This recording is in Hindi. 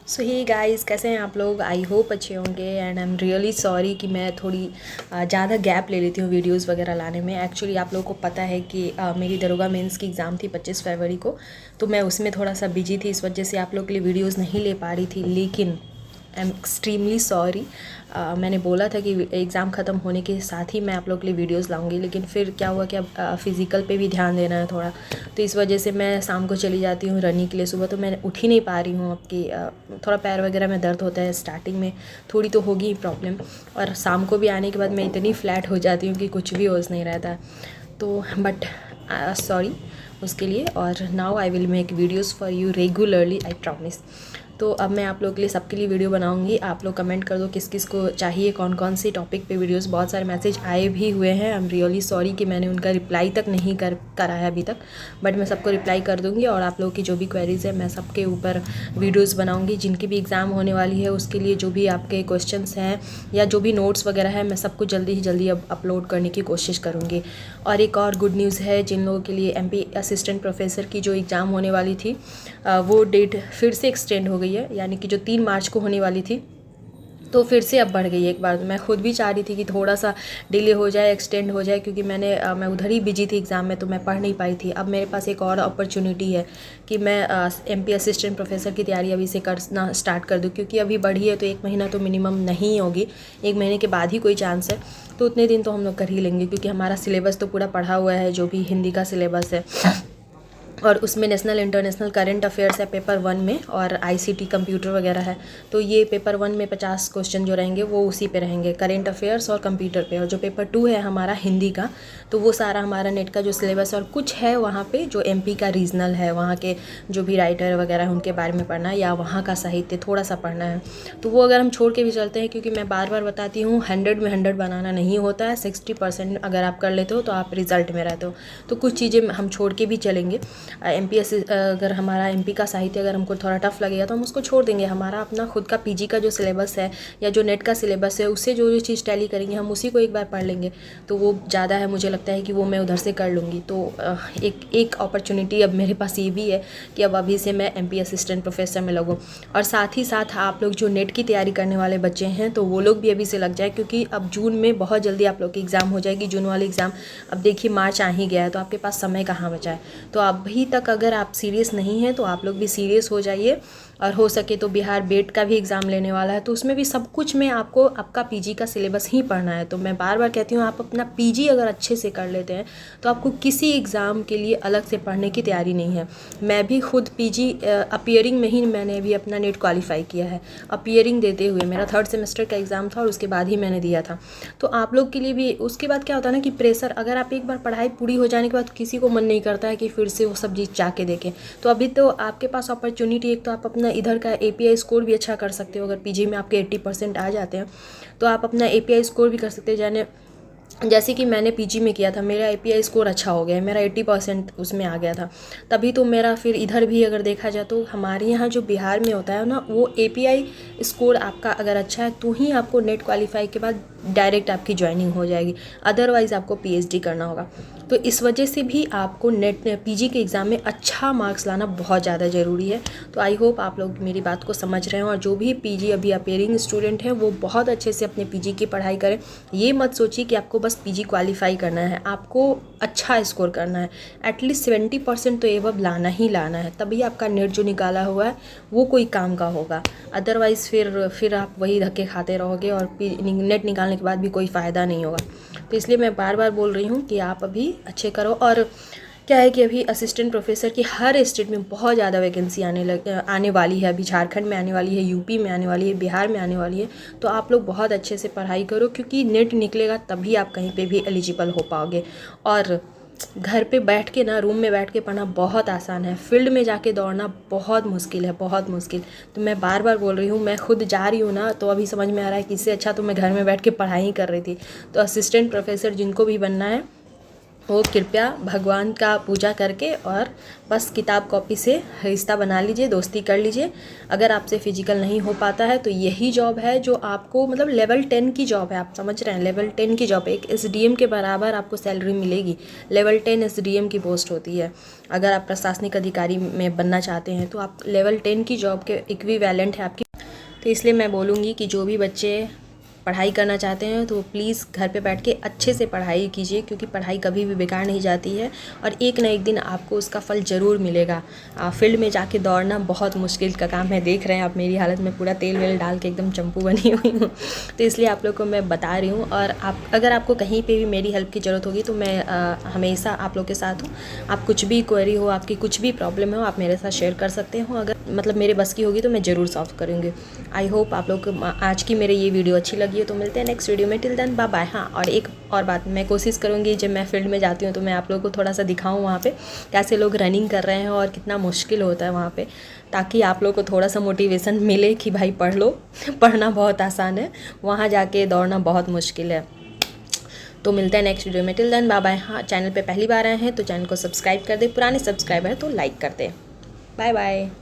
सो ही गाइस, कैसे हैं आप लोग? आई होप अच्छे होंगे and I am really sorry कि मैं थोड़ी ज़्यादा गैप ले लेती हूँ वीडियोस वगैरह लाने में। एक्चुअली आप लोगों को पता है कि मेरी दरोगा मेंस की एग्ज़ाम थी 25 फरवरी को, तो मैं उसमें थोड़ा सा बिजी थी, इस वजह से आप लोग के लिए वीडियोस नहीं ले पा रही थी। लेकिन आई एम एक्सट्रीमली सॉरी। मैंने बोला था कि एग्ज़ाम ख़त्म होने के साथ ही मैं आप लोग के लिए वीडियोस लाऊंगी, लेकिन फिर क्या हुआ कि अब फ़िज़िकल पे भी ध्यान देना है थोड़ा, तो इस वजह से मैं शाम को चली जाती हूँ रनिंग के लिए। सुबह तो मैं उठ ही नहीं पा रही हूँ, आपकी थोड़ा पैर वगैरह में दर्द होता है, स्टार्टिंग में थोड़ी तो होगी ही प्रॉब्लम, और शाम को भी आने के बाद मैं इतनी फ्लैट हो जाती हूँ कि कुछ भी होश नहीं रहता। तो बट सॉरी उसके लिए। और now I will make videos for you regularly, I promise. तो अब मैं आप लोगों के लिए सबके लिए वीडियो बनाऊंगी। आप लोग कमेंट कर दो किस किस को चाहिए, कौन कौन सी टॉपिक पे वीडियोस। बहुत सारे मैसेज आए भी हुए हैं, आई एम रियली सॉरी कि मैंने उनका रिप्लाई तक नहीं करा है अभी तक, बट मैं सबको रिप्लाई कर दूंगी। और आप लोगों की जो भी क्वेरीज़ है मैं सबके ऊपर वीडियोज़ बनाऊँगी। जिनकी भी एग्ज़ाम होने वाली है उसके लिए जो भी आपके क्वेश्चंस हैं या जो भी नोट्स वगैरह है, मैं सबको जल्दी ही जल्दी अब अपलोड करने की कोशिश करूँगी। और एक और गुड न्यूज़ है, जिन लोगों के लिए MP असिस्टेंट प्रोफेसर की जो एग्ज़ाम होने वाली थी वो डेट फिर से एक्सटेंड हो गई है, यानी कि जो 3 मार्च को होने वाली थी तो फिर से अब बढ़ गई है एक बार। मैं खुद भी चाह रही थी कि थोड़ा सा डिले हो जाए, एक्सटेंड हो जाए, क्योंकि मैं उधर ही बिजी थी एग्ज़ाम में, तो मैं पढ़ नहीं पाई थी। अब मेरे पास एक और अपॉर्चुनिटी है कि मैं MP असिस्टेंट प्रोफेसर की तैयारी अभी से करना स्टार्ट कर दूँ, क्योंकि अभी बढ़ी है तो 1 महीना तो मिनिमम नहीं होगी, 1 महीने के बाद ही कोई चांस है। तो उतने दिन तो हम लोग कर ही लेंगे, क्योंकि हमारा सिलेबस तो पूरा पढ़ा हुआ है, जो भी हिंदी का सिलेबस है, और उसमें नेशनल इंटरनेशनल करंट अफेयर्स है पेपर 1 में, और ICT कंप्यूटर वगैरह है। तो ये पेपर 1 में 50 क्वेश्चन जो रहेंगे वो उसी पे रहेंगे, करंट अफेयर्स और कंप्यूटर पे। और जो पेपर 2 है हमारा हिंदी का, तो वो सारा हमारा नेट का जो सिलेबस है, और कुछ है वहाँ पे जो MP का रीजनल है, वहाँ के जो भी राइटर वगैरह है उनके बारे में पढ़ना है, या वहाँ का साहित्य थोड़ा सा पढ़ना है। तो वो अगर हम छोड़ के भी चलते हैं, क्योंकि मैं बार बार बताती हूँ 100 में 100 बनाना नहीं होता है, 60% अगर आप कर लेते हो तो आप रिजल्ट में रहते हो। तो कुछ चीज़ें हम छोड़ के भी चलेंगे। अगर हमारा MP का साहित्य अगर हमको थोड़ा टफ लगेगा तो हम उसको छोड़ देंगे। हमारा अपना खुद का PG का जो सिलेबस है या जो नेट का सिलेबस है, उससे जो जो चीज़ टैली करेंगे हम उसी को एक बार पढ़ लेंगे, तो वो ज़्यादा है। मुझे लगता है कि वो मैं उधर से कर लूँगी। तो एक अपॉर्चुनिटी अब मेरे पास ये भी है कि अब अभी से मैं MP असिस्टेंट प्रोफेसर में लगूँ। और साथ ही साथ आप लोग जो नेट की तैयारी करने वाले बच्चे हैं, तो वो लोग भी अभी से लग जाए, क्योंकि अब जून में बहुत जल्दी आप लोग की एग्ज़ाम हो जाएगी, जून वाली एग्ज़ाम। अब देखिए मार्च आ ही गया है, तो आपके पास समय कहाँ बचा है। तो अभी तक अगर आप सीरियस नहीं हैं तो आप लोग भी सीरियस हो जाइए। और हो सके तो बिहार बेट का भी एग्ज़ाम लेने वाला है, तो उसमें भी सब कुछ में आपको आपका PG का सिलेबस ही पढ़ना है। तो मैं बार बार कहती हूँ, आप अपना PG अगर अच्छे से कर लेते हैं तो आपको किसी एग्ज़ाम के लिए अलग से पढ़ने की तैयारी नहीं है। मैं भी खुद PG अपीयरिंग में ही मैंने अभी अपना नेट क्वालिफाई किया है, अपीयरिंग देते हुए। मेरा 3rd सेमेस्टर का एग्ज़ाम था और उसके बाद ही मैंने दिया था। तो आप लोग के लिए भी उसके बाद क्या होता है ना कि प्रेशर, अगर आप एक बार पढ़ाई पूरी हो जाने के बाद किसी को मन नहीं करता है कि फिर से वो सब चीज़ जाके देखें। तो अभी तो आपके पास अपॉर्चुनिटी, एक तो आप अपना इधर का API स्कोर भी अच्छा कर सकते हो। अगर PG में आपके 80% आ जाते हैं तो आप अपना API स्कोर भी कर सकते हैं। जैसे कि मैंने PG में किया था, मेरा API स्कोर अच्छा हो गया है, मेरा 80% उसमें आ गया था। तभी तो मेरा फिर इधर भी अगर देखा जाए तो हमारे यहाँ जो बिहार में होता है ना, वो API स्कोर आपका अगर अच्छा है तो ही आपको नेट क्वालिफाई के बाद डायरेक्ट आपकी ज्वाइनिंग हो जाएगी, अदरवाइज़ आपको PhD करना होगा। तो इस वजह से भी आपको नेट PG के एग्ज़ाम में अच्छा मार्क्स लाना बहुत ज़्यादा ज़रूरी है। तो आई होप आप लोग मेरी बात को समझ रहे हैं, और जो भी PG अभी अपेयरिंग स्टूडेंट हैं वो बहुत अच्छे से अपने PG की पढ़ाई करें। ये मत सोचिए कि आपको बस PG क्वालिफाई करना है, आपको अच्छा स्कोर करना है, एटलीस्ट 70% तो एबव लाना ही लाना है, तभी आपका नेट जो निकाला हुआ है वो कोई काम का होगा। अदरवाइज़ फिर आप वही धक्के खाते रहोगे और नेट निकालने के बाद भी कोई फ़ायदा नहीं होगा। तो इसलिए मैं बार बार बोल रही हूँ कि आप अभी अच्छे करो। और क्या है कि अभी असिस्टेंट प्रोफेसर की हर स्टेट में बहुत ज़्यादा वैकेंसी आने वाली है। अभी झारखंड में आने वाली है, UP में आने वाली है, बिहार में आने वाली है। तो आप लोग बहुत अच्छे से पढ़ाई करो, क्योंकि नेट निकलेगा तभी आप कहीं पे भी एलिजिबल हो पाओगे। और घर पे बैठ के ना, रूम में बैठ के पढ़ना बहुत आसान है, फील्ड में जाके दौड़ना बहुत मुश्किल है, बहुत मुश्किल। तो मैं बार बार बोल रही हूँ, मैं खुद जा रही हूँ ना, तो अभी समझ में आ रहा है कि इससे अच्छा तो मैं घर में बैठ के पढ़ाई ही कर रही थी। तो असिस्टेंट प्रोफेसर जिनको भी बनना है वो कृपया भगवान का पूजा करके और बस किताब कॉपी से रिश्ता बना लीजिए, दोस्ती कर लीजिए। अगर आपसे फिजिकल नहीं हो पाता है तो यही जॉब है जो आपको मतलब लेवल 10 की जॉब है, आप समझ रहे हैं, लेवल 10 की जॉब है। एक SDM के बराबर आपको सैलरी मिलेगी। लेवल 10 SDM की पोस्ट होती है। अगर आप प्रशासनिक अधिकारी में बनना चाहते हैं तो आप लेवल 10 की जॉब के इक्विवेलेंट है आपकी। तो इसलिए मैं बोलूँगी कि जो भी बच्चे पढ़ाई करना चाहते हैं तो प्लीज़ घर पे बैठ के अच्छे से पढ़ाई कीजिए, क्योंकि पढ़ाई कभी भी बेकार नहीं जाती है और एक ना एक दिन आपको उसका फल ज़रूर मिलेगा। फील्ड में जाके दौड़ना बहुत मुश्किल का काम है। देख रहे हैं आप मेरी हालत में पूरा तेल वेल डाल के एकदम चंपू बनी हुई हूँ, तो इसलिए आप लोग को मैं बता रही हूँ। और आप अगर आपको कहीं पर भी मेरी हेल्प की ज़रूरत होगी तो मैं हमेशा आप लोग के साथ हूँ। आप कुछ भी क्वेरी हो, आपकी कुछ भी प्रॉब्लम हो, आप मेरे साथ शेयर कर सकते हो। अगर मतलब मेरे बस की होगी तो मैं ज़रूर सॉल्व करूँगी। आई होप आप लोग को आज की मेरे ये वीडियो अच्छी लगी है। तो मिलते हैं नेक्स्ट वीडियो में। Till then bye bye. हाँ, और एक और बात, मैं कोशिश करूँगी जब मैं फील्ड में जाती हूँ तो मैं आप लोगों को थोड़ा सा दिखाऊँ वहाँ पे कैसे लोग रनिंग कर रहे हैं और कितना मुश्किल होता है वहाँ पे, ताकि आप लोग को थोड़ा सा मोटिवेशन मिले कि भाई पढ़ लो। पढ़ना बहुत आसान है, वहाँ जाके दौड़ना बहुत मुश्किल है। तो मिलते हैं नेक्स्ट वीडियो में। Till then bye bye. हाँ, चैनल पर पहली बार आए हैं तो चैनल को सब्सक्राइब कर दे, पुराने सब्सक्राइबर हैं तो लाइक कर दे। Bye bye.